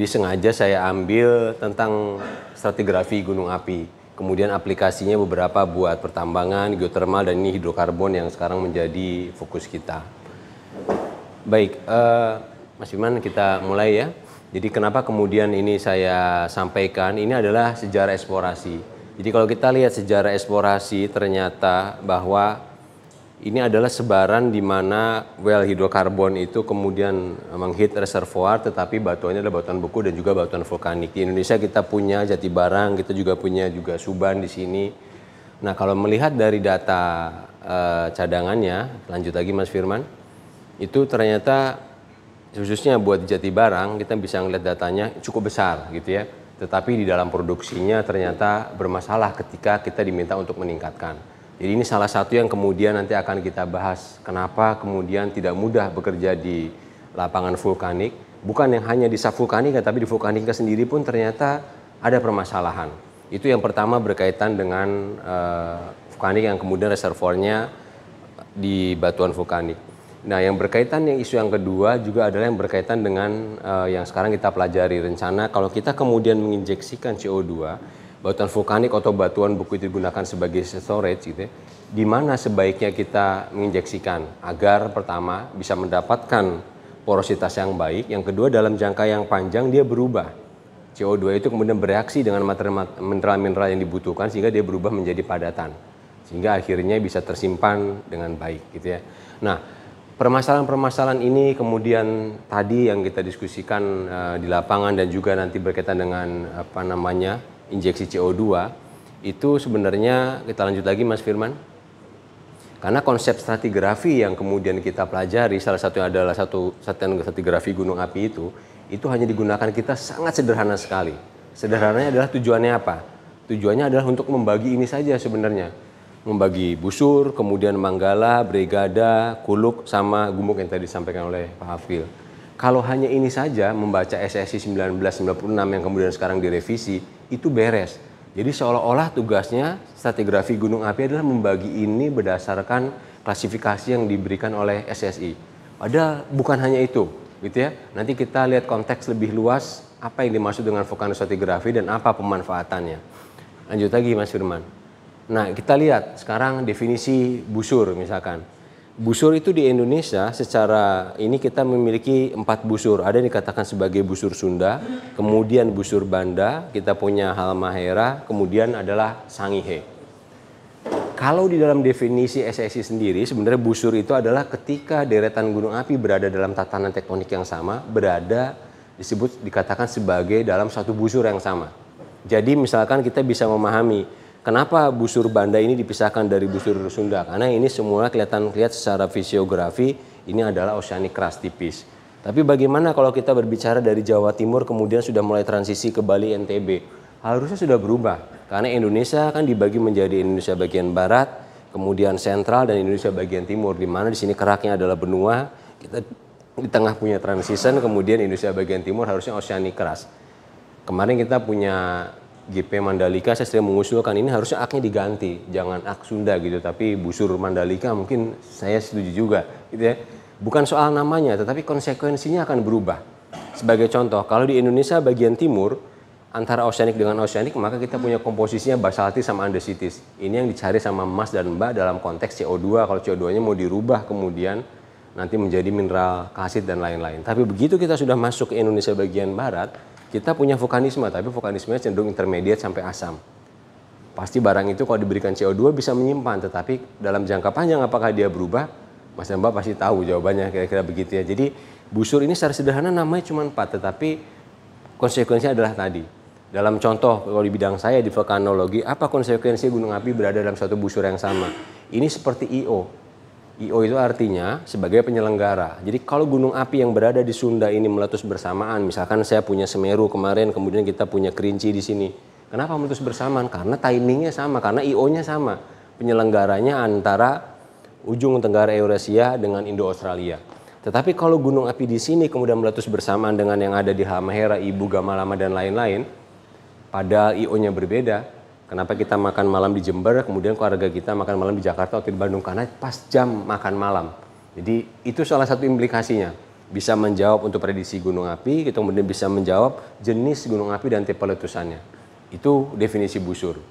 Jadi sengaja saya ambil tentang stratigrafi gunung api, kemudian aplikasinya beberapa buat pertambangan, geotermal, dan ini hidrokarbon yang sekarang menjadi fokus kita. Baik, Mas Firman, kita mulai ya. Jadi kenapa kemudian ini saya sampaikan, ini adalah sejarah eksplorasi. Jadi kalau kita lihat sejarah eksplorasi, ternyata bahwa ini adalah sebaran di mana well hidrokarbon itu kemudian menghit reservoir, tetapi batuannya adalah batuan beku dan juga batuan vulkanik. Di Indonesia kita punya Jatibarang, kita juga punya Suban di sini. Nah, kalau melihat dari data cadangannya, lanjut lagi Mas Firman, itu ternyata khususnya buat Jatibarang kita bisa ngeliat datanya cukup besar gitu ya. Tetapi di dalam produksinya ternyata bermasalah ketika kita diminta untuk meningkatkan. Jadi ini salah satu yang kemudian nanti akan kita bahas. Kenapa kemudian tidak mudah bekerja di lapangan vulkanik. Bukan yang hanya di subvulkanika, tapi di vulkanika sendiri pun ternyata ada permasalahan. Itu yang pertama berkaitan dengan vulkanik yang kemudian reservoirnya di batuan vulkanik. Nah, yang berkaitan yang isu yang kedua juga adalah yang berkaitan dengan yang sekarang kita pelajari, rencana kalau kita kemudian menginjeksikan CO2, batuan vulkanik atau batuan beku itu digunakan sebagai storage gitu ya, di mana sebaiknya kita menginjeksikan agar pertama bisa mendapatkan porositas yang baik, yang kedua dalam jangka yang panjang dia berubah. CO2 itu kemudian bereaksi dengan mineral-mineral yang dibutuhkan sehingga dia berubah menjadi padatan. Sehingga akhirnya bisa tersimpan dengan baik gitu ya. Nah, permasalahan-permasalahan ini kemudian tadi yang kita diskusikan di lapangan dan juga nanti berkaitan dengan injeksi CO2 itu sebenarnya kita lanjut lagi Mas Firman. Karena konsep stratigrafi yang kemudian kita pelajari salah satunya adalah stratigrafi gunung api itu hanya digunakan kita sangat sederhana sekali. Sederhananya adalah tujuannya apa? Tujuannya adalah untuk membagi ini saja sebenarnya. Membagi busur, kemudian manggala, brigada, kuluk, sama gumuk yang tadi disampaikan oleh Pak Hafil. Kalau hanya ini saja membaca SSI 1996 yang kemudian sekarang direvisi, itu beres. Jadi seolah-olah tugasnya stratigrafi gunung api adalah membagi ini berdasarkan klasifikasi yang diberikan oleh SSI. Padahal bukan hanya itu, gitu ya. Nanti kita lihat konteks lebih luas apa yang dimaksud dengan vulkanostratigrafi dan apa pemanfaatannya. Lanjut lagi Mas Firman. Nah, kita lihat sekarang definisi busur misalkan. Busur itu di Indonesia secara ini kita memiliki 4 busur. Ada yang dikatakan sebagai busur Sunda, kemudian busur Banda, kita punya Halmahera, kemudian adalah Sangihe. Kalau di dalam definisi SSI sendiri sebenarnya busur itu adalah ketika deretan gunung api berada dalam tatanan tektonik yang sama, dikatakan sebagai dalam satu busur yang sama. Jadi misalkan kita bisa memahami kenapa busur Banda ini dipisahkan dari busur Sunda? Karena ini semua lihat secara fisiografi ini adalah oceanic crust tipis. Tapi bagaimana kalau kita berbicara dari Jawa Timur kemudian sudah mulai transisi ke Bali NTB? Harusnya sudah berubah. Karena Indonesia kan dibagi menjadi Indonesia bagian barat, kemudian sentral dan Indonesia bagian timur. Di mana di sini keraknya adalah benua, kita di tengah punya transition, kemudian Indonesia bagian timur harusnya oceanic crust. Kemarin kita punya GP Mandalika, saya sering mengusulkan ini harusnya aknya diganti, jangan ak Sunda gitu, tapi busur Mandalika mungkin saya setuju juga gitu ya. Bukan soal namanya, tetapi konsekuensinya akan berubah. Sebagai contoh, kalau di Indonesia bagian timur antara oceanic dengan oceanic, maka kita punya komposisinya basaltis sama andesitis. Ini yang dicari sama Mas dan Mbak dalam konteks CO2. Kalau CO2-nya mau dirubah kemudian nanti menjadi mineral kalsit dan lain-lain. Tapi begitu kita sudah masuk ke Indonesia bagian barat, kita punya vulkanisme, tapi vulkanismenya cenderung intermediate sampai asam. Pasti barang itu kalau diberikan CO2 bisa menyimpan, tetapi dalam jangka panjang apakah dia berubah? Mas dan Mbak pasti tahu jawabannya kira-kira begitu ya. Jadi busur ini secara sederhana namanya cuma 4, tetapi konsekuensinya adalah tadi. Dalam contoh kalau di bidang saya di vulkanologi, apa konsekuensi gunung api berada dalam satu busur yang sama? Ini seperti IO. IO itu artinya sebagai penyelenggara. Jadi kalau gunung api yang berada di Sunda ini meletus bersamaan, misalkan saya punya Semeru kemarin, kemudian kita punya Kerinci di sini. Kenapa meletus bersamaan? Karena timingnya sama, karena IO-nya sama. Penyelenggaranya antara ujung tenggara Eurasia dengan Indo-Australia. Tetapi kalau gunung api di sini kemudian meletus bersamaan dengan yang ada di Halmahera, Ibu, Gamalama dan lain-lain, padahal IO-nya berbeda. Kenapa kita makan malam di Jember, kemudian keluarga kita makan malam di Jakarta atau di Bandung? Karena pas jam makan malam. Jadi itu salah satu implikasinya. bisa menjawab untuk prediksi gunung api, kita kemudian bisa menjawab jenis gunung api dan tipe letusannya. Itu definisi busur.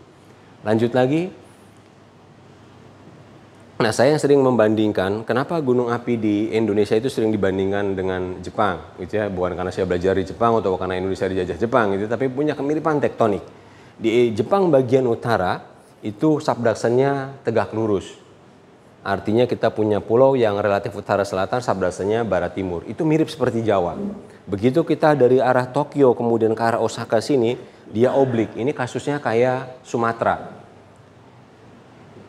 Lanjut lagi. Nah, saya sering membandingkan kenapa gunung api di Indonesia itu sering dibandingkan dengan Jepang, gitu ya. Bukan karena saya belajar di Jepang atau karena Indonesia dijajah Jepang, gitu, tapi punya kemiripan tektonik. Di Jepang bagian utara itu subductionnya tegak lurus. Artinya kita punya pulau yang relatif utara selatan, subductionnya barat timur. Itu mirip seperti Jawa. Begitu kita dari arah Tokyo kemudian ke arah Osaka sini, dia oblik. Ini kasusnya kayak Sumatera.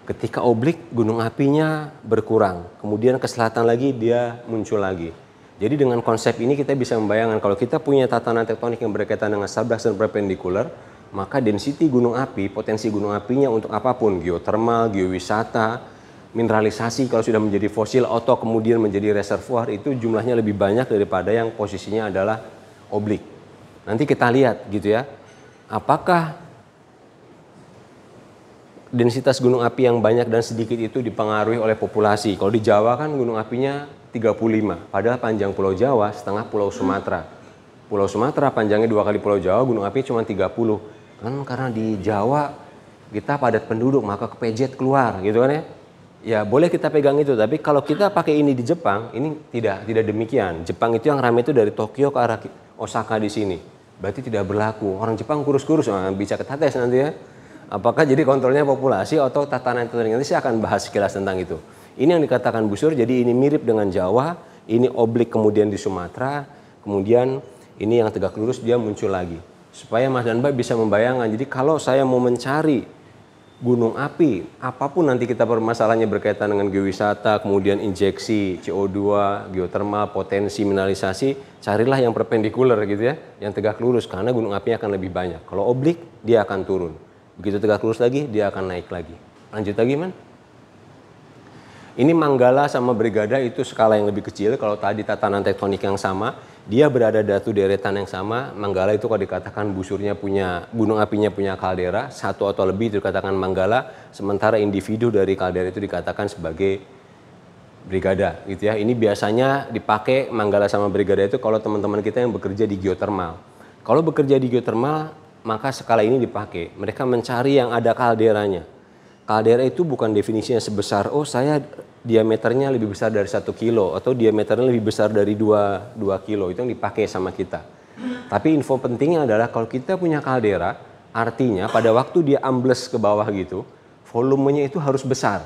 Ketika oblik, gunung apinya berkurang. Kemudian ke selatan lagi, dia muncul lagi. Jadi dengan konsep ini kita bisa membayangkan kalau kita punya tatanan tektonik yang berkaitan dengan subduction perpendicular, maka density gunung api, potensi gunung apinya untuk apapun, geothermal, geowisata, mineralisasi kalau sudah menjadi fosil atau kemudian menjadi reservoir, itu jumlahnya lebih banyak daripada yang posisinya adalah oblik. Nanti kita lihat gitu ya, apakah densitas gunung api yang banyak dan sedikit itu dipengaruhi oleh populasi. Kalau di Jawa kan gunung apinya 35, padahal panjang Pulau Jawa setengah Pulau Sumatera. Pulau Sumatera panjangnya 2 kali Pulau Jawa, gunung api cuma 30. Kan karena di Jawa kita padat penduduk, maka kepejet keluar gitu kan ya. Ya boleh kita pegang itu, tapi kalau kita pakai ini di Jepang, ini tidak demikian. Jepang itu yang ramai itu dari Tokyo ke arah Osaka di sini. Berarti tidak berlaku. Orang Jepang kurus-kurus, bisa ketetes nanti ya. Apakah jadi kontrolnya populasi atau tatanan tektonik? Nanti saya akan bahas sekilas tentang itu. Ini yang dikatakan busur, jadi ini mirip dengan Jawa, ini oblik kemudian di Sumatera, kemudian ini yang tegak lurus dia muncul lagi. Supaya Mas dan Mbak bisa membayangkan, jadi kalau saya mau mencari gunung api, apapun nanti kita permasalahannya berkaitan dengan geowisata, kemudian injeksi CO2, geothermal, potensi mineralisasi, carilah yang perpendikular gitu ya, yang tegak lurus, karena gunung api akan lebih banyak. Kalau oblik, dia akan turun. Begitu tegak lurus lagi, dia akan naik lagi. Lanjut lagi, Man. Ini Manggala sama Brigada itu skala yang lebih kecil. Kalau tadi tatanan tektonik yang sama, dia berada datu deretan yang sama. Manggala itu kalau dikatakan busurnya punya, gunung apinya punya kaldera, satu atau lebih itu dikatakan Manggala. Sementara individu dari kaldera itu dikatakan sebagai Brigada, gitu ya. Ini biasanya dipakai Manggala sama Brigada itu kalau teman-teman kita yang bekerja di geothermal. Kalau bekerja di geothermal, maka skala ini dipakai. Mereka mencari yang ada kalderanya. Kaldera itu bukan definisinya sebesar, oh saya diameternya lebih besar dari 1 kilo atau diameternya lebih besar dari 2 kilo. Itu yang dipakai sama kita. Tapi info pentingnya adalah kalau kita punya kaldera, artinya pada waktu dia ambles ke bawah gitu, volumenya itu harus besar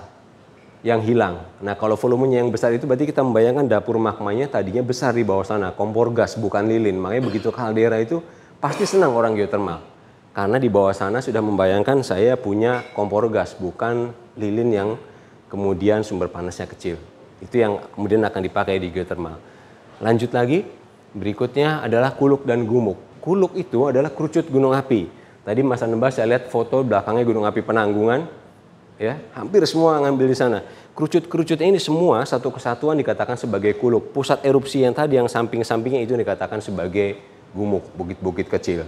yang hilang. Nah kalau volumenya yang besar itu berarti kita membayangkan dapur magmanya tadinya besar di bawah sana, kompor gas bukan lilin. Makanya begitu kaldera itu pasti senang orang geothermal, karena di bawah sana sudah membayangkan saya punya kompor gas, bukan lilin yang kemudian sumber panasnya kecil. Itu yang kemudian akan dipakai di geothermal. Lanjut lagi, berikutnya adalah kuluk dan gumuk. Kuluk itu adalah kerucut gunung api. Tadi Mas Anembas saya lihat foto belakangnya gunung api Penanggungan, ya hampir semua ngambil di sana. Kerucut-kerucutnya ini semua satu kesatuan dikatakan sebagai kuluk. Pusat erupsi yang tadi yang samping-sampingnya itu dikatakan sebagai gumuk, bukit-bukit kecil.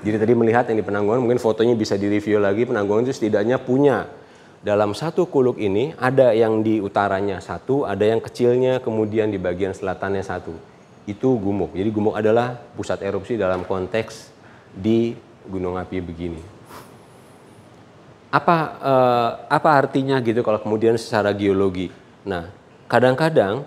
Jadi tadi melihat yang di Penanggungan, mungkin fotonya bisa direview lagi. Penanggungan itu setidaknya punya dalam satu kuluk ini ada yang di utaranya satu, ada yang kecilnya kemudian di bagian selatannya satu. Itu gumuk. Jadi gumuk adalah pusat erupsi dalam konteks di gunung api begini. Apa artinya gitu kalau kemudian secara geologi? Nah, kadang-kadang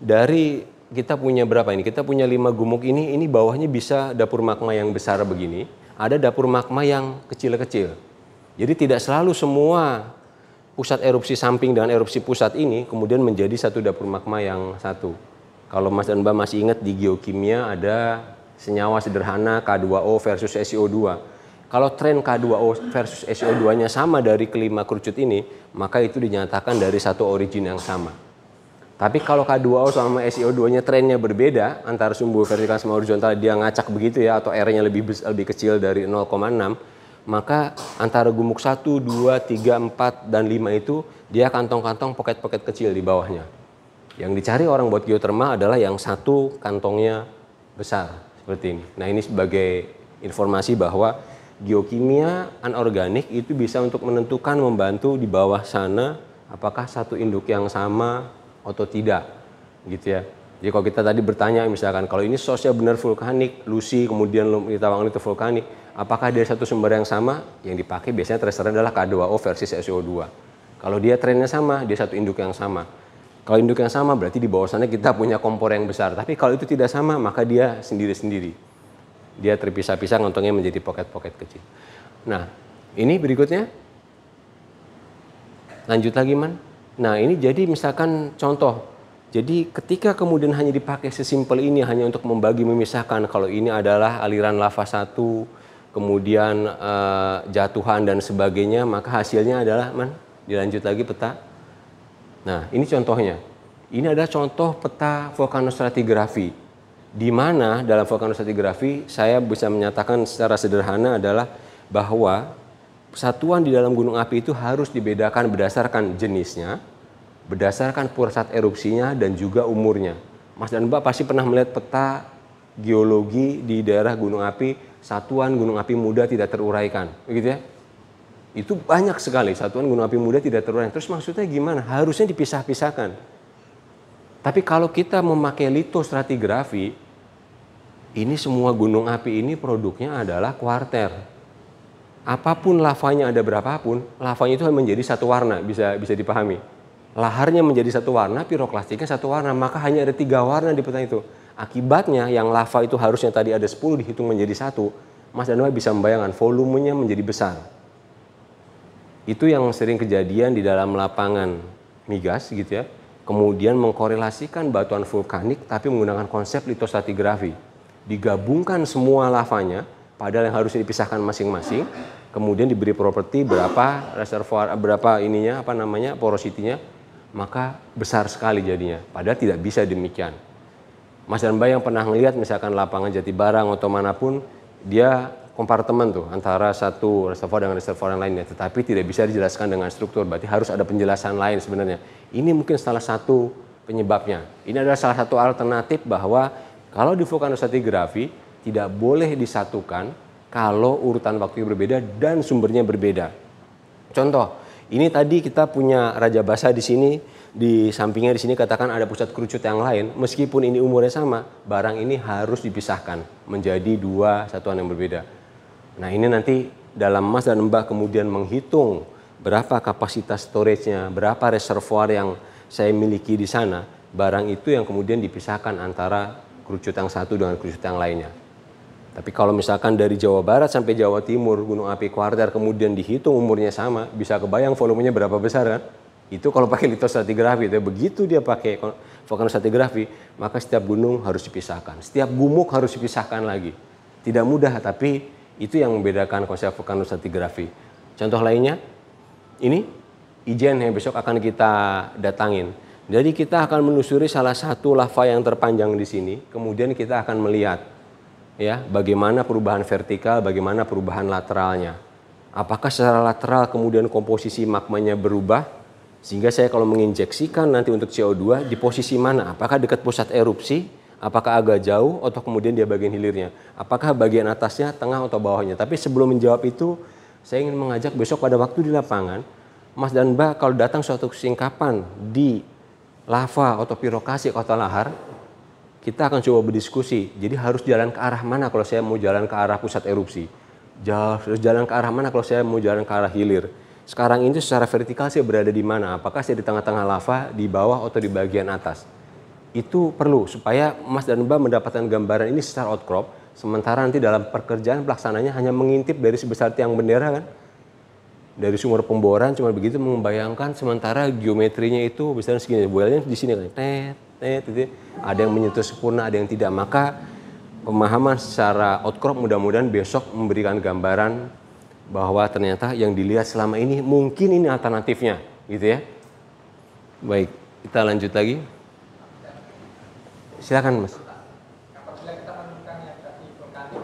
dari kita punya berapa ini? Kita punya 5 gumuk ini bawahnya bisa dapur magma yang besar begini, ada dapur magma yang kecil-kecil. Jadi tidak selalu semua pusat erupsi samping dengan erupsi pusat ini kemudian menjadi satu dapur magma yang satu. Kalau Mas dan Mbak masih ingat di geokimia ada senyawa sederhana K2O versus SiO2. Kalau tren K2O versus SiO2-nya sama dari kelima kerucut ini, maka itu dinyatakan dari satu origin yang sama. Tapi kalau K2O sama SiO2-nya trennya berbeda, antara sumbu vertikal sama horizontal dia ngacak begitu ya, atau R-nya lebih kecil dari 0,6, maka antara gumuk 1, 2, 3, 4, dan 5 itu dia kantong-kantong poket-poket kecil di bawahnya. Yang dicari orang buat geothermal adalah yang satu kantongnya besar, seperti ini. Nah ini sebagai informasi bahwa geokimia anorganik itu bisa untuk menentukan, membantu di bawah sana apakah satu induk yang sama atau tidak, gitu ya. Jadi kalau kita tadi bertanya misalkan kalau ini sosnya benar vulkanik, Lucy kemudian Litawangan itu vulkanik, apakah dari satu sumber yang sama? Yang dipakai biasanya tracernya adalah K2O versus SO2. Kalau dia trennya sama, dia satu induk yang sama. Kalau induk yang sama berarti di bawah sana kita punya kompor yang besar. Tapi kalau itu tidak sama, maka dia sendiri-sendiri. Dia terpisah-pisah, ngontongnya menjadi pocket-pocket kecil. Nah, ini berikutnya. Lanjut lagi, Man. Nah, ini jadi misalkan contoh. Jadi ketika kemudian hanya dipakai sesimpel ini hanya untuk membagi memisahkan kalau ini adalah aliran lava satu, kemudian jatuhan dan sebagainya, maka hasilnya adalah, Man, dilanjut lagi peta. Nah, ini contohnya. Ini adalah contoh peta vulkanostratigrafi. Di mana dalam vulkanostratigrafi saya bisa menyatakan secara sederhana adalah bahwa satuan di dalam gunung api itu harus dibedakan berdasarkan jenisnya, berdasarkan pusat erupsinya, dan juga umurnya. Mas dan Mbak pasti pernah melihat peta geologi di daerah gunung api, satuan gunung api muda tidak teruraikan, begitu ya? Itu banyak sekali satuan gunung api muda tidak teruraikan. Terus maksudnya gimana? Harusnya dipisah-pisahkan. Tapi kalau kita memakai lithostratigrafi, ini semua gunung api ini produknya adalah kuarter. Apapun lavanya ada berapapun, lavanya itu menjadi satu warna, bisa dipahami. Laharnya menjadi satu warna, piroklastiknya satu warna, maka hanya ada 3 warna di peta itu. Akibatnya yang lava itu harusnya tadi ada 10 dihitung menjadi 1, Mas dan Mbak bisa membayangkan volumenya menjadi besar. Itu yang sering kejadian di dalam lapangan migas gitu ya. Kemudian mengkorelasikan batuan vulkanik tapi menggunakan konsep lithostratigrafi. Digabungkan semua lavanya, padahal yang harusnya dipisahkan masing-masing, kemudian diberi properti berapa reservoir, berapa ininya, porositinya, maka besar sekali jadinya. Padahal tidak bisa demikian. Mas dan Mbak yang pernah melihat misalkan lapangan Jatibarang atau manapun, dia kompartemen tuh antara satu reservoir dengan reservoir yang lainnya, tetapi tidak bisa dijelaskan dengan struktur. Berarti harus ada penjelasan lain sebenarnya. Ini mungkin salah satu penyebabnya. Ini adalah salah satu alternatif bahwa kalau di vulkanostratigrafi tidak boleh disatukan kalau urutan waktu berbeda dan sumbernya berbeda. Contoh, ini tadi kita punya Raja Basa di sini, di sampingnya di sini katakan ada pusat kerucut yang lain. Meskipun ini umurnya sama, barang ini harus dipisahkan menjadi 2 satuan yang berbeda. Nah, ini nanti dalam Mas dan Mbak kemudian menghitung berapa kapasitas storage-nya, berapa reservoir yang saya miliki di sana, barang itu yang kemudian dipisahkan antara kerucut yang satu dengan kerucut yang lainnya. Tapi kalau misalkan dari Jawa Barat sampai Jawa Timur, gunung api kuarter kemudian dihitung umurnya sama, bisa kebayang volumenya berapa besar kan? Itu kalau pakai lithostratigrafi, begitu dia pakai vulkanostratigrafi, maka setiap gunung harus dipisahkan, setiap gumuk harus dipisahkan lagi. Tidak mudah, tapi itu yang membedakan konsep vulkanostratigrafi. Contoh lainnya, ini Ijen yang besok akan kita datangin. Jadi kita akan menelusuri salah satu lava yang terpanjang di sini, kemudian kita akan melihat ya, bagaimana perubahan vertikal, bagaimana perubahan lateralnya. Apakah secara lateral kemudian komposisi magmanya berubah, sehingga saya kalau menginjeksikan nanti untuk CO2 di posisi mana? Apakah dekat pusat erupsi, apakah agak jauh, atau kemudian dia bagian hilirnya? Apakah bagian atasnya, tengah, atau bawahnya? Tapi sebelum menjawab itu, saya ingin mengajak besok pada waktu di lapangan, Mas dan Mbak kalau datang suatu singkapan di lava atau piroklastik atau lahar, kita akan coba berdiskusi. Jadi harus jalan ke arah mana kalau saya mau jalan ke arah pusat erupsi? Harus jalan ke arah mana kalau saya mau jalan ke arah hilir? Sekarang ini secara vertikal saya berada di mana? Apakah saya di tengah-tengah lava, di bawah, atau di bagian atas? Itu perlu supaya Mas dan Mbak mendapatkan gambaran ini secara outcrop. Sementara nanti dalam pekerjaan pelaksananya hanya mengintip dari sebesar tiang bendera kan? Dari sumber pemboran cuma begitu membayangkan, sementara geometrinya itu misalnya segini, bolanya di sini kan, ada yang menyentuh sempurna, ada yang tidak. Maka pemahaman secara outcrop mudah-mudahan besok memberikan gambaran bahwa ternyata yang dilihat selama ini mungkin ini alternatifnya, gitu ya. Baik, kita lanjut lagi. Silakan Mas. Apabila kita menemukan yang tadi vulkanik,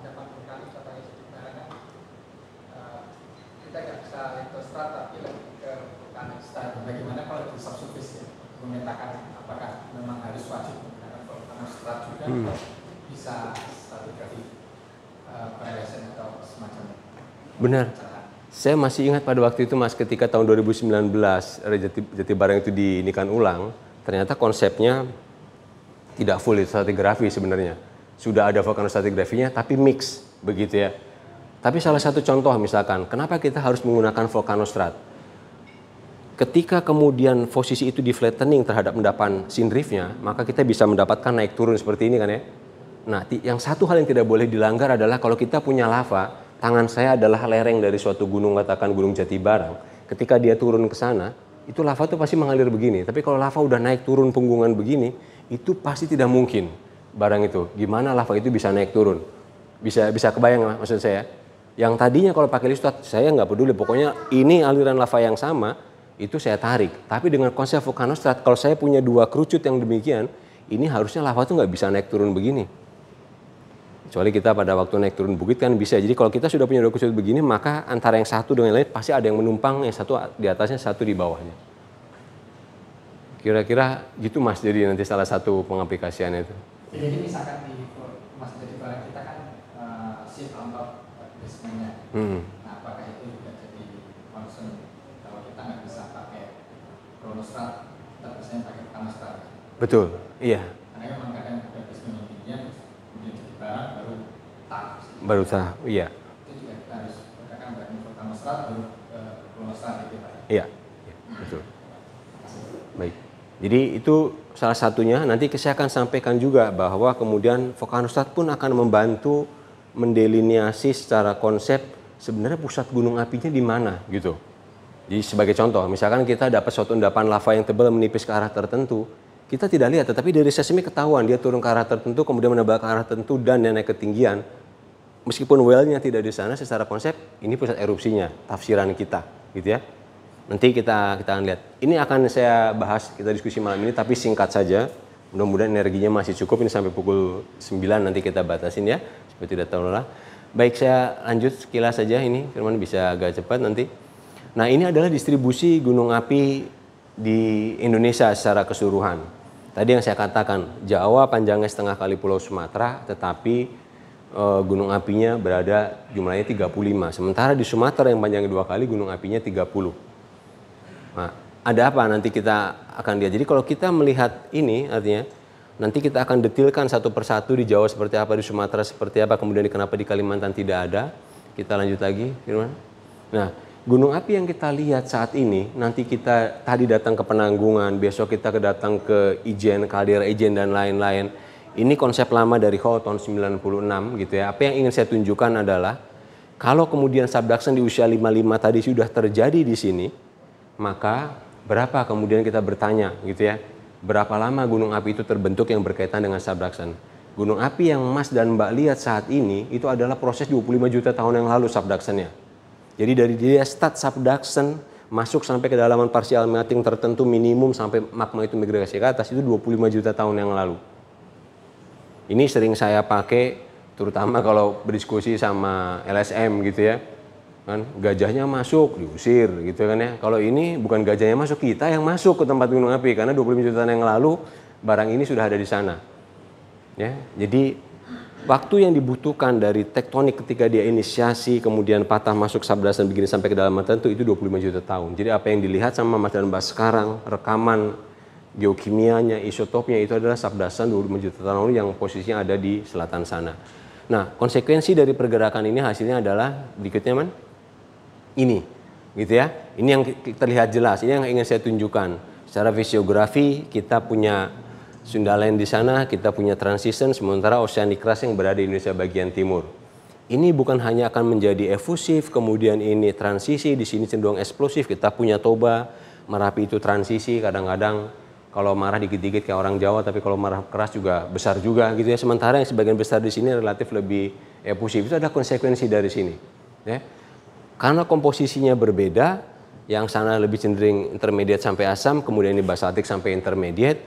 dapat vulkanik atau Jatibarang, kita nggak bisa litostrat tapi lebih ke vulkanik strat. Bagaimana kalau di subsurface ya, memetakan apakah memang harus wajib menggunakan vulkanik strat juga bisa stratigrafi variation atau semacamnya. Benar. Saya masih ingat pada waktu itu Mas, ketika tahun 2019 Jatibarang itu diinikan ulang, ternyata konsepnya Tidak full stratigrafi sebenarnya. Sudah ada vulkanostratigrafinya tapi mix begitu ya. Tapi salah satu contoh misalkan, kenapa kita harus menggunakan vulkanostrat? Ketika kemudian posisi itu di flattening terhadap endapan sindrifnya, maka kita bisa mendapatkan naik turun seperti ini kan ya. Nah, yang satu hal yang tidak boleh dilanggar adalah kalau kita punya lava, tangan saya adalah lereng dari suatu gunung, katakan Gunung Jati Barang. Ketika dia turun ke sana, itu lava tuh pasti mengalir begini. Tapi kalau lava udah naik turun punggungan begini, itu pasti tidak mungkin barang itu. Gimana lava itu bisa naik turun? Bisa kebayang maksud saya? Yang tadinya kalau pakai listot, saya nggak peduli, pokoknya ini aliran lava yang sama, itu saya tarik. Tapi dengan konsep vulkanostrat, kalau saya punya dua kerucut yang demikian, ini harusnya lava itu nggak bisa naik turun begini. Kecuali kita pada waktu naik turun bukit kan bisa. Jadi kalau kita sudah punya dua kerucut begini, maka antara yang satu dengan yang lain pasti ada yang menumpang, yang satu di atasnya, satu di bawahnya. Kira-kira gitu Mas, jadi nanti salah satu pengaplikasiannya itu. Jadi misalkan di Mas Jati Barang kita kan shift on top basementnya. Nah, apakah itu juga jadi concern kalau kita nggak bisa pakai chronostrat, kita biasanya pakai vulkanostrat? Betul, iya. Karena memang kadang ada basement yang tinggi, kemudian Jati Barang baru tahap, iya. Itu juga kita harus gunakan bahan vulkanostrat baru chronostrat gitu Pak. Iya, betul. Baik. Jadi itu salah satunya. Nanti saya akan sampaikan juga bahwa kemudian vulkanostrat pun akan membantu mendelineasi secara konsep sebenarnya pusat gunung apinya di mana gitu. Jadi sebagai contoh, misalkan kita dapat suatu endapan lava yang tebal menipis ke arah tertentu, kita tidak lihat, tetapi dari seismik ketahuan dia turun ke arah tertentu, kemudian menebal ke arah tertentu dan naik ketinggian. Meskipun well-nya tidak di sana, secara konsep ini pusat erupsinya, tafsiran kita, gitu ya. Nanti kita akan lihat. Ini akan saya bahas, kita diskusi malam ini, tapi singkat saja. Mudah-mudahan energinya masih cukup, ini sampai pukul 9 nanti kita batasin ya, supaya tidak terlalu lelah. Baik, saya lanjut sekilas saja ini, Firman bisa agak cepat nanti. Nah, ini adalah distribusi gunung api di Indonesia secara keseluruhan. Tadi yang saya katakan, Jawa panjangnya setengah kali Pulau Sumatera, tetapi gunung apinya berada jumlahnya 35. Sementara di Sumatera yang panjangnya 2 kali, gunung apinya 30. Nah, ada apa nanti kita akan lihat. Jadi kalau kita melihat ini, artinya nanti kita akan detilkan satu persatu di Jawa seperti apa, di Sumatera seperti apa, kemudian kenapa di Kalimantan tidak ada. Kita lanjut lagi, Firman. Nah, gunung api yang kita lihat saat ini, nanti kita tadi datang ke Penanggungan, besok kita datang ke Ijen, Kaldera Ijen dan lain-lain. Ini konsep lama dari Hall tahun 96 gitu ya. Apa yang ingin saya tunjukkan adalah kalau kemudian subduction di usia 55 tadi sudah terjadi di sini, maka berapa kemudian kita bertanya gitu ya. Berapa lama gunung api itu terbentuk yang berkaitan dengan subduction. Gunung api yang Mas dan Mbak lihat saat ini itu adalah proses 25 juta tahun yang lalu subductionnya. Jadi dari dia start subduction masuk sampai kedalaman partial melting tertentu minimum sampai magma itu migrasi ke atas itu 25 juta tahun yang lalu. Ini sering saya pakai terutama kalau berdiskusi sama LSM gitu ya. Kan gajahnya masuk diusir gitu kan ya. Kalau ini bukan gajahnya masuk, kita yang masuk ke tempat gunung api karena 25 juta tahun yang lalu barang ini sudah ada di sana. Ya. Jadi waktu yang dibutuhkan dari tektonik ketika dia inisiasi kemudian patah masuk subduction begini sampai ke dalam tertentu itu 25 juta tahun. Jadi apa yang dilihat sama Mas dan Mbak sekarang, rekaman geokimianya, isotopnya itu adalah subduction 25 juta tahun lalu yang posisinya ada di selatan sana. Nah, konsekuensi dari pergerakan ini hasilnya adalah berikutnya Man. Ini, gitu ya. Ini yang terlihat jelas, ini yang ingin saya tunjukkan. Secara fisiografi kita punya Sundaland di sana, kita punya transition, sementara oceanic crust yang berada di Indonesia bagian timur. Ini bukan hanya akan menjadi efusif, kemudian ini transisi, di sini cenderung eksplosif. Kita punya Toba, Merapi itu transisi, kadang-kadang kalau marah dikit-dikit kayak orang Jawa, tapi kalau marah keras juga besar juga gitu ya. Sementara yang sebagian besar di sini relatif lebih efusif. Itu ada konsekuensi dari sini. Ya. Karena komposisinya berbeda, yang sana lebih cenderung intermediate sampai asam, kemudian ini basaltik sampai intermediate.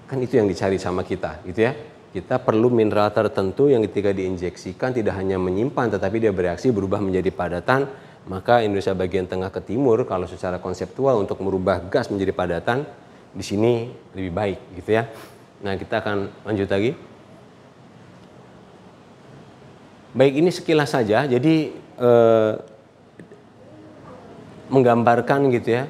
Kan itu yang dicari sama kita, gitu ya. Kita perlu mineral tertentu yang ketika diinjeksikan tidak hanya menyimpan, tetapi dia bereaksi berubah menjadi padatan. Maka Indonesia bagian tengah ke timur, kalau secara konseptual untuk merubah gas menjadi padatan, di sini lebih baik gitu ya. Nah, kita akan lanjut lagi. Baik, ini sekilas saja. Jadi menggambarkan gitu ya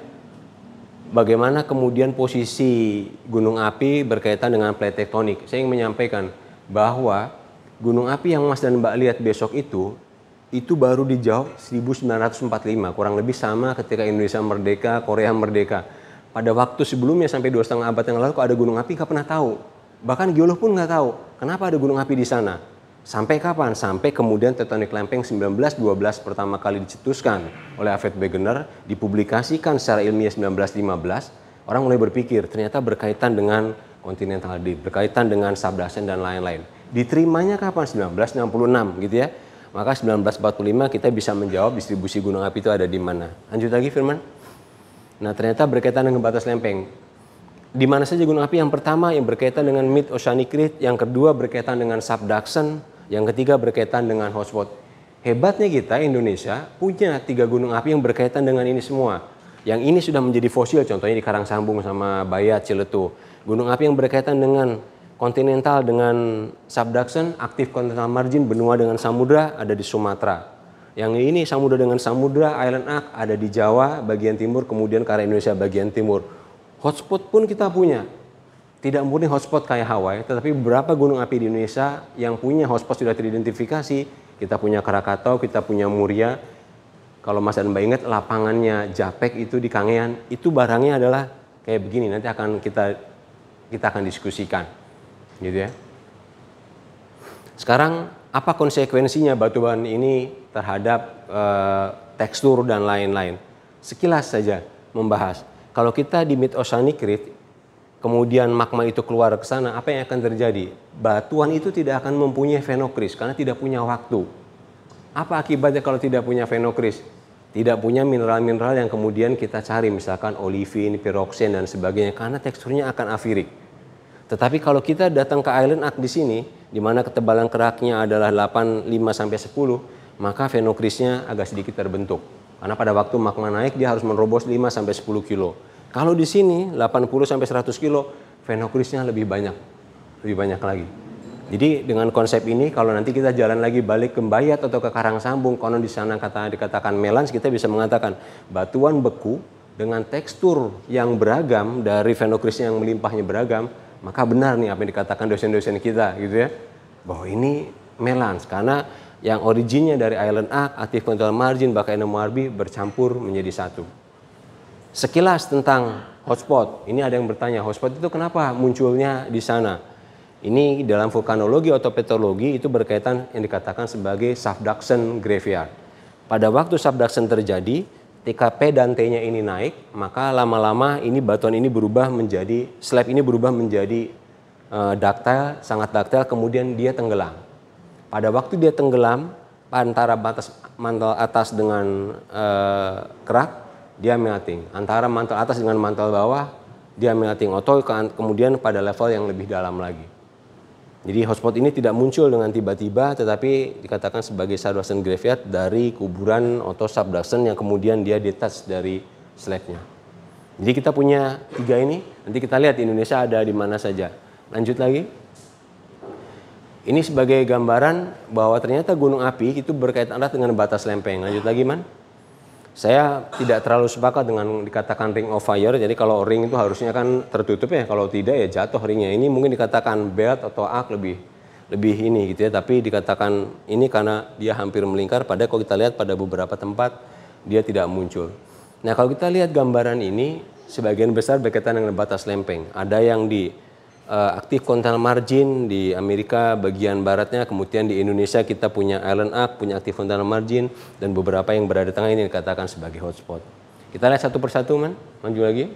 bagaimana kemudian posisi gunung api berkaitan dengan plate tektonik. Saya ingin menyampaikan bahwa gunung api yang Mas dan Mbak lihat besok itu baru dijawab 1945, kurang lebih sama ketika Indonesia merdeka, Korea merdeka. Pada waktu sebelumnya sampai 2,5 abad yang lalu, kalau ada gunung api nggak pernah tahu. Bahkan geolog pun nggak tahu kenapa ada gunung api di sana. Sampai kapan? Sampai kemudian tektonik lempeng 1912 pertama kali dicetuskan oleh Alfred Wegener, dipublikasikan secara ilmiah 1915, orang mulai berpikir ternyata berkaitan dengan continental drift, berkaitan dengan subduction dan lain-lain. Diterimanya kapan? 1966 gitu ya. Maka 1945 kita bisa menjawab distribusi gunung api itu ada di mana. Lanjut lagi Firman. Nah, ternyata berkaitan dengan batas lempeng. Di mana saja gunung api? Yang pertama yang berkaitan dengan mid oceanic ridge, yang kedua berkaitan dengan subduction, yang ketiga berkaitan dengan hotspot. Hebatnya kita Indonesia punya 3 gunung api yang berkaitan dengan ini semua. Yang ini sudah menjadi fosil, contohnya di Karangsambung sama Bayat, Ciletu. Gunung api yang berkaitan dengan kontinental dengan subduction, aktif continental margin, benua dengan samudra ada di Sumatera. Yang ini samudra dengan samudra, island arc ada di Jawa bagian timur, kemudian ke arah Indonesia bagian timur. Hotspot pun kita punya. Tidak murni hotspot kayak Hawaii, tetapi beberapa gunung api di Indonesia yang punya hotspot sudah teridentifikasi. Kita punya Krakatau, kita punya Muria. Kalau Mas dan Mbak ingat, lapangannya Japek itu di Kangean, itu barangnya adalah kayak begini. Nanti akan kita akan diskusikan, gitu ya. Sekarang apa konsekuensinya batuan ini terhadap tekstur dan lain-lain? Sekilas saja membahas. Kalau kita di mid oceanic ridge, kemudian magma itu keluar ke sana, apa yang akan terjadi? Batuan itu tidak akan mempunyai fenokris karena tidak punya waktu. Apa akibatnya kalau tidak punya fenokris? Tidak punya mineral-mineral yang kemudian kita cari, misalkan olivin, piroksen dan sebagainya, karena teksturnya akan afirik. Tetapi kalau kita datang ke island arc di sini, di mana ketebalan keraknya adalah 85 sampai 10, maka fenokrisnya agak sedikit terbentuk. Karena pada waktu magma naik dia harus menerobos 5 sampai 10 kilo. Kalau di sini 80 sampai 100 kilo, fenokrisnya lebih banyak lagi. Jadi dengan konsep ini kalau nanti kita jalan lagi balik ke Bayat atau ke Karangsambung, konon di sana dikatakan melans, kita bisa mengatakan batuan beku dengan tekstur yang beragam dari fenokrisnya yang melimpahnya beragam, maka benar nih apa yang dikatakan dosen-dosen kita gitu ya, bahwa ini melans karena yang originnya dari island arc, aktif continental margin, bahkan NMRB bercampur menjadi satu. Sekilas tentang hotspot, ini ada yang bertanya, hotspot itu kenapa munculnya di sana? Ini dalam vulkanologi atau petrologi itu berkaitan yang dikatakan sebagai subduction graveyard. Pada waktu subduction terjadi, ketika P dan T-nya ini naik, maka lama-lama ini batuan ini berubah menjadi, slab ini berubah menjadi ductile, sangat ductile, kemudian dia tenggelam. Pada waktu dia tenggelam, antara batas mantel atas dengan kerak, dia melting. Antara mantel atas dengan mantel bawah, dia melting. Atau kemudian pada level yang lebih dalam lagi. Jadi hotspot ini tidak muncul dengan tiba-tiba, tetapi dikatakan sebagai subduction graveyard dari kuburan atau subduction yang kemudian dia detach dari slabnya. Jadi kita punya 3 ini, nanti kita lihat di Indonesia ada di mana saja. Lanjut lagi. Ini sebagai gambaran bahwa ternyata gunung api itu berkaitan erat dengan batas lempeng. Lanjut lagi, Man. Saya tidak terlalu sepakat dengan dikatakan ring of fire. Jadi kalau ring itu harusnya kan tertutup ya. Kalau tidak ya jatuh ringnya. Ini mungkin dikatakan belt atau arc lebih ini gitu ya. Tapi dikatakan ini karena dia hampir melingkar. Padahal kalau kita lihat pada beberapa tempat dia tidak muncul. Nah kalau kita lihat gambaran ini, sebagian besar berkaitan dengan batas lempeng. Ada yang di aktif continental margin di Amerika bagian baratnya, kemudian di Indonesia kita punya island arc, punya aktif continental margin, dan beberapa yang berada di tengah ini dikatakan sebagai hotspot. Kita lihat satu persatu, Man. Maju lagi.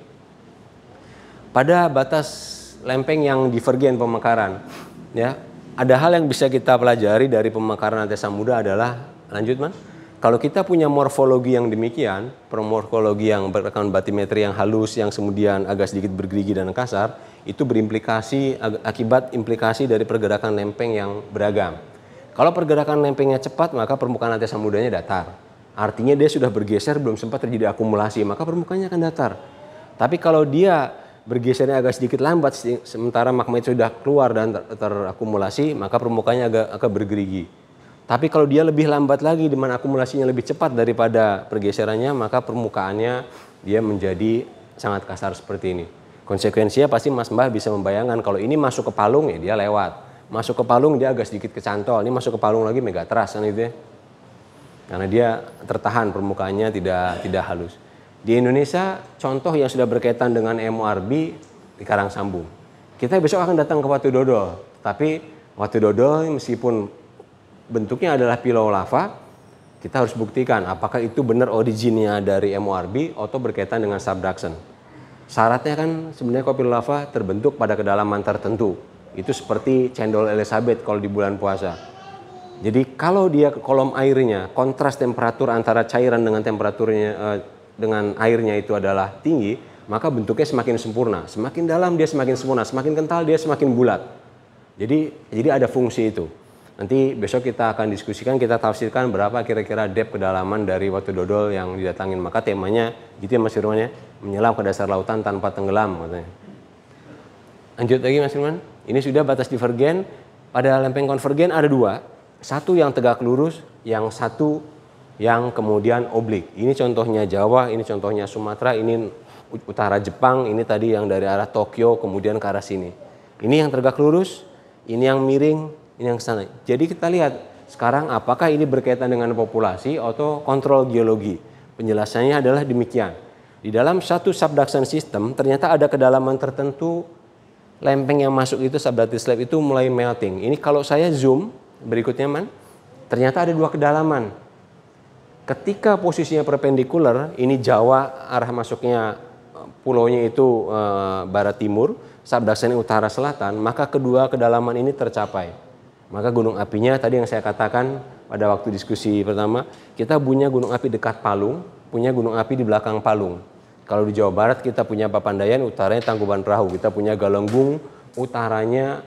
Pada batas lempeng yang divergen pemekaran, ya, ada hal yang bisa kita pelajari dari pemekaran lantai samudra adalah, lanjut, Man. Kalau kita punya morfologi yang demikian, morfologi yang berkaitan batimetri yang halus, yang kemudian agak sedikit bergerigi dan kasar, itu berimplikasi akibat implikasi dari pergerakan lempeng yang beragam. Kalau pergerakan lempengnya cepat, maka permukaan lantai samudranya datar. Artinya dia sudah bergeser, belum sempat terjadi akumulasi, maka permukaannya akan datar. Tapi kalau dia bergesernya agak sedikit lambat, sementara magma itu sudah keluar dan terakumulasi, maka permukaannya agak bergerigi. Tapi kalau dia lebih lambat lagi, di mana akumulasinya lebih cepat daripada pergeserannya, maka permukaannya dia menjadi sangat kasar seperti ini. Konsekuensinya pasti Mas Mbah bisa membayangkan kalau ini masuk ke palung ya dia lewat. Masuk ke palung dia agak sedikit kecantol, ini masuk ke palung lagi mega teras kan itu ya. Karena dia tertahan permukaannya tidak halus. Di Indonesia contoh yang sudah berkaitan dengan MORB di Karangsambung. Kita besok akan datang ke Watu Dodol, tapi Watu Dodol meskipun bentuknya adalah pilau lava, kita harus buktikan apakah itu benar originnya dari MORB atau berkaitan dengan subduction. Syaratnya kan sebenarnya kalau pilau lava terbentuk pada kedalaman tertentu. Itu seperti cendol Elizabeth kalau di bulan puasa. Jadi kalau dia ke kolom airnya, kontras temperatur antara cairan dengan temperaturnya dengan airnya itu adalah tinggi, maka bentuknya semakin sempurna. Semakin dalam dia semakin sempurna, semakin kental dia semakin bulat. Jadi ada fungsi itu. Nanti besok kita akan diskusikan, kita tafsirkan berapa kira-kira depth kedalaman dari Watu Dodol yang didatangin. Maka temanya gitu ya Mas Firman ya, menyelam ke dasar lautan tanpa tenggelam katanya. Lanjut lagi Mas Firman. Ini sudah batas divergen. Pada lempeng konvergen ada dua. Satu yang tegak lurus, yang satu yang kemudian oblik. Ini contohnya Jawa, ini contohnya Sumatera, ini utara Jepang, ini tadi yang dari arah Tokyo kemudian ke arah sini. Ini yang tegak lurus, ini yang miring, ini yang ke sana. Jadi kita lihat sekarang apakah ini berkaitan dengan populasi atau kontrol geologi. Penjelasannya adalah demikian. Di dalam satu subduction system ternyata ada kedalaman tertentu lempeng yang masuk itu subducted slab itu mulai melting. Ini kalau saya zoom berikutnya ternyata ada dua kedalaman. Ketika posisinya perpendikular, ini Jawa arah masuknya pulaunya itu barat timur, subduction utara selatan, maka kedua kedalaman ini tercapai. Maka gunung apinya tadi yang saya katakan pada waktu diskusi pertama, kita punya gunung api dekat Palung, punya gunung api di belakang Palung. Kalau di Jawa Barat kita punya Papandayan, utaranya Tangkuban Perahu, kita punya Galunggung, utaranya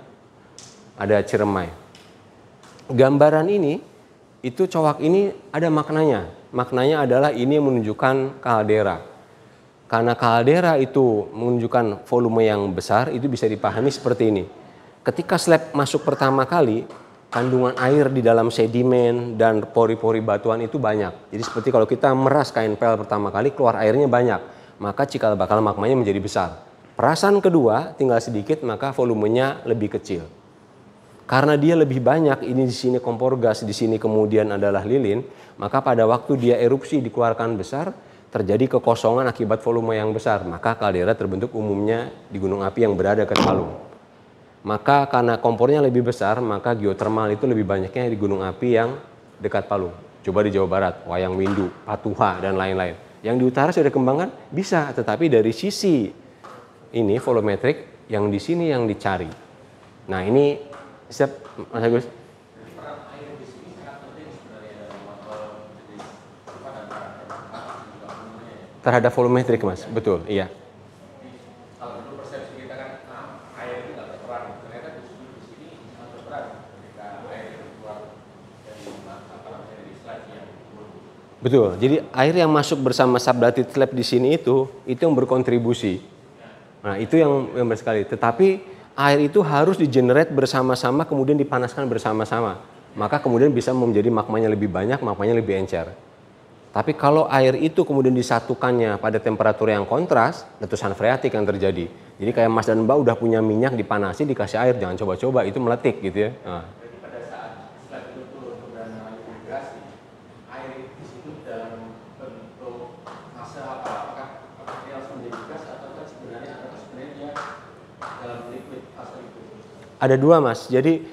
ada Ciremai. Gambaran ini, itu coak ini ada maknanya. Maknanya adalah ini menunjukkan kaldera. Karena kaldera itu menunjukkan volume yang besar, itu bisa dipahami seperti ini. Ketika slab masuk pertama kali, kandungan air di dalam sedimen dan pori-pori batuan itu banyak. Jadi seperti kalau kita meras kain pel pertama kali, keluar airnya banyak. Maka cikal bakal magmanya menjadi besar. Perasan kedua tinggal sedikit, maka volumenya lebih kecil. Karena dia lebih banyak, ini di sini kompor gas, di sini kemudian adalah lilin, maka pada waktu dia erupsi dikeluarkan besar, terjadi kekosongan akibat volume yang besar, maka kaldera terbentuk umumnya di gunung api yang berada ke Palung. Maka karena kompornya lebih besar, maka geotermal itu lebih banyaknya di gunung api yang dekat Palung. Coba di Jawa Barat, Wayang Windu, Patuha, dan lain-lain. Yang di utara sudah dikembangkan? Bisa, tetapi dari sisi ini volumetrik, yang di sini yang dicari. Nah ini, siap Mas Agus? Terhadap volumetrik Mas, betul, iya. Kalau dulu persepsi kita kan air itu nggak berperan, ternyata justru di sini sangat berperan ketika air itu keluar dari slide yang turun. Betul, jadi air yang masuk bersama subducted slab di sini itu yang berkontribusi. Nah itu yang bersekali. Tetapi air itu harus digenerate bersama-sama kemudian dipanaskan bersama-sama. Maka kemudian bisa menjadi magmanya lebih banyak, magmanya lebih encer. Tapi kalau air itu kemudian disatukannya pada temperatur yang kontras, letusan freatik yang terjadi. Jadi kayak Mas dan Mbak udah punya minyak dipanasi, dikasih air, jangan coba-coba, itu meletik gitu ya. Nah. Jadi pada saat slide itu turun dan migrasi, air di situ dalam bentuk massa apakah dia langsung menjadi gas atau sebenarnya dia dalam liquid fase liquid? Ada dua Mas, jadi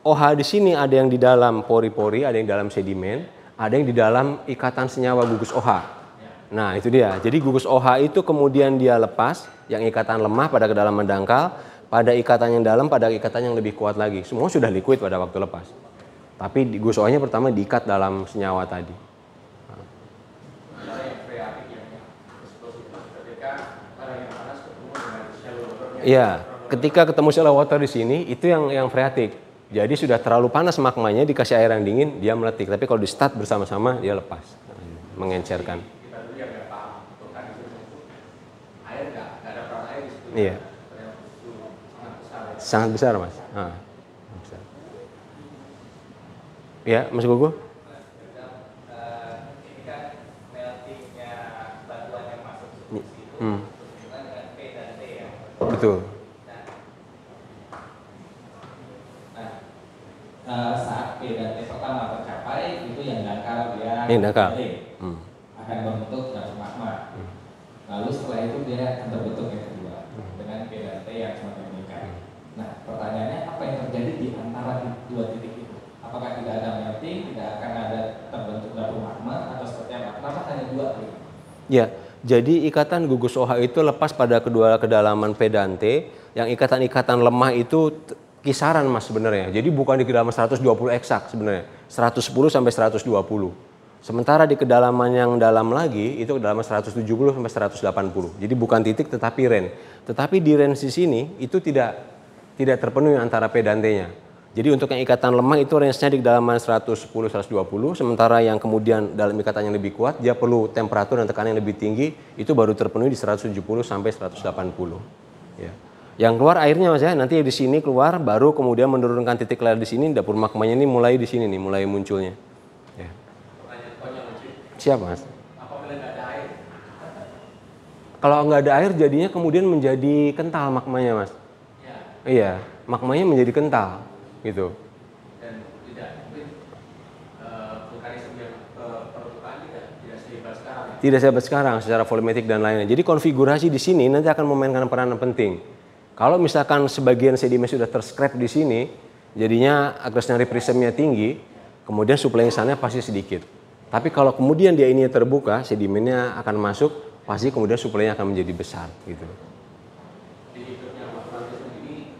OH di sini ada yang di dalam pori-pori, ada yang dalam sedimen, ada yang di dalam ikatan senyawa gugus OH. Nah itu dia, jadi gugus OH itu kemudian dia lepas, yang ikatan lemah pada kedalaman dangkal, pada ikatan yang dalam, pada ikatan yang lebih kuat lagi. Semua sudah liquid pada waktu lepas. Tapi gugus OH-nya pertama diikat dalam senyawa tadi. Iya, ketika ketemu shallow water di sini, itu yang freatik. Jadi sudah terlalu panas magmanya, dikasih air yang dingin, dia meletik. Tapi kalau di start bersama-sama, dia lepas, mengencerkan. Iya. Sangat besar, Mas. Besar. Ya, Mas Gogo? Ini kan meltingnya batuan yang masuk ke situ. pertama tercapai itu yang dangkal dia Yang dangkal. akan berbentuk gas magma. Lalu setelah itu dia akan terbentuk yang kedua dengan P dan T yang semakin meningkat. Nah, pertanyaannya apa yang terjadi di antara dua titik itu? Apakah tidak ada melting, tidak akan ada terbentuk dapur magma atau seperti apa? Kenapa hanya dua? Ya, jadi ikatan gugus OH itu lepas pada kedua kedalaman P dan T. Yang ikatan-ikatan lemah itu kisaran Mas sebenarnya. Jadi bukan di kedalaman 120 eksak sebenarnya. 110 sampai 120. Sementara di kedalaman yang dalam lagi itu kedalaman 170 sampai 180. Jadi bukan titik tetapi range. Tetapi di range di sini itu tidak terpenuhi antara P dan T-nya. Jadi untuk yang ikatan lemah itu range-nya di kedalaman 110 120, sementara yang kemudian dalam ikatan yang lebih kuat dia perlu temperatur dan tekanan yang lebih tinggi, itu baru terpenuhi di 170 sampai 180. Ya. Yang keluar airnya Mas ya, nanti di sini keluar baru kemudian menurunkan titik layar di sini, dapur magmanya ini mulai di sini nih, mulai munculnya. Ya. Siap Mas. Apabila nggak ada air? Kalau nggak ada air jadinya kemudian menjadi kental magmanya Mas. Ya. Iya, magmanya menjadi kental gitu. Dan tidak mungkin vulkanisme yang permukaan tidak sehebat sekarang ya? Tidak sehebat sekarang secara volumetik dan lainnya. Jadi konfigurasi di sini nanti akan memainkan peranan penting. Kalau misalkan sebagian sedimen sudah terscrap di sini, jadinya accretionary prismnya tinggi, kemudian suplai sana pasti sedikit. Tapi kalau kemudian dia ini terbuka, sedimennya akan masuk, pasti kemudian suplainya akan menjadi besar gitu. Di hidupnya magmatisme ini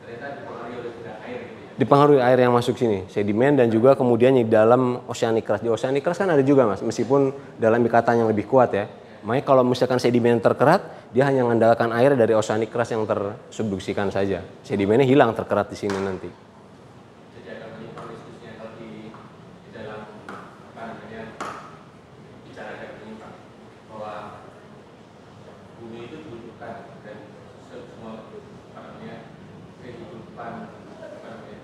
ternyata dipengaruhi oleh air gitu ya? Dipengaruhi air yang masuk sini, sedimen dan juga kemudian di dalam oceanic crust. Di oceanic crust kan ada juga Mas, meskipun dalam ikatan yang lebih kuat ya. Makanya kalau misalkan sedimen terkerat, dia hanya mengandalkan air dari oceanic crust yang tersubduksikan saja. Sedimennya hilang terkerat di sini nanti. Jadi ada menyimpang diskusinya kalau di dalam apa namanya bicara ada menyimpang bahwa bumi itu dibutuhkan dan semua apa namanya kehidupan apa namanya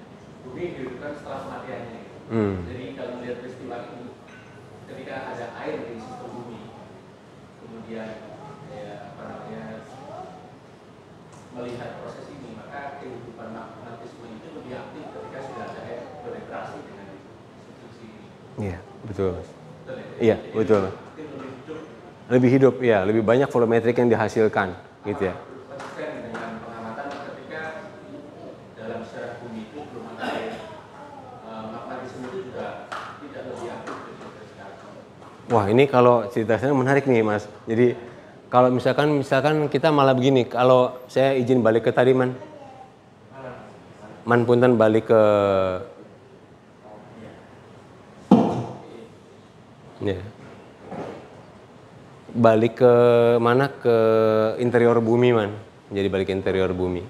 bumi dibutuhkan setelah kematiannya. Jadi kalau melihat peristiwa ini, ketika ada air di sistem bumi, kemudian ya apa namanya melihat proses ini, maka kehidupan magmatisme itu lebih aktif ketika sudah ada air berinteraksi dengan subduksi ini. Iya, betul. Betul ya? Iya, Jadi betul. mungkin lebih hidup. Lebih hidup, ya, lebih banyak volumetrik yang dihasilkan, gitu ya. Konsisten dengan pengamatan ketika dalam sejarah bumi itu belum ada air, magmatisme itu juga tidak lebih aktif dari sekarang. Wah, ini kalau ceritanya menarik nih, Mas. Jadi kalau misalkan kita malah begini, kalau saya izin balik ke tadi, Man punten balik ke ya. Balik ke mana? Ke interior bumi, Man. Jadi balik ke interior bumi.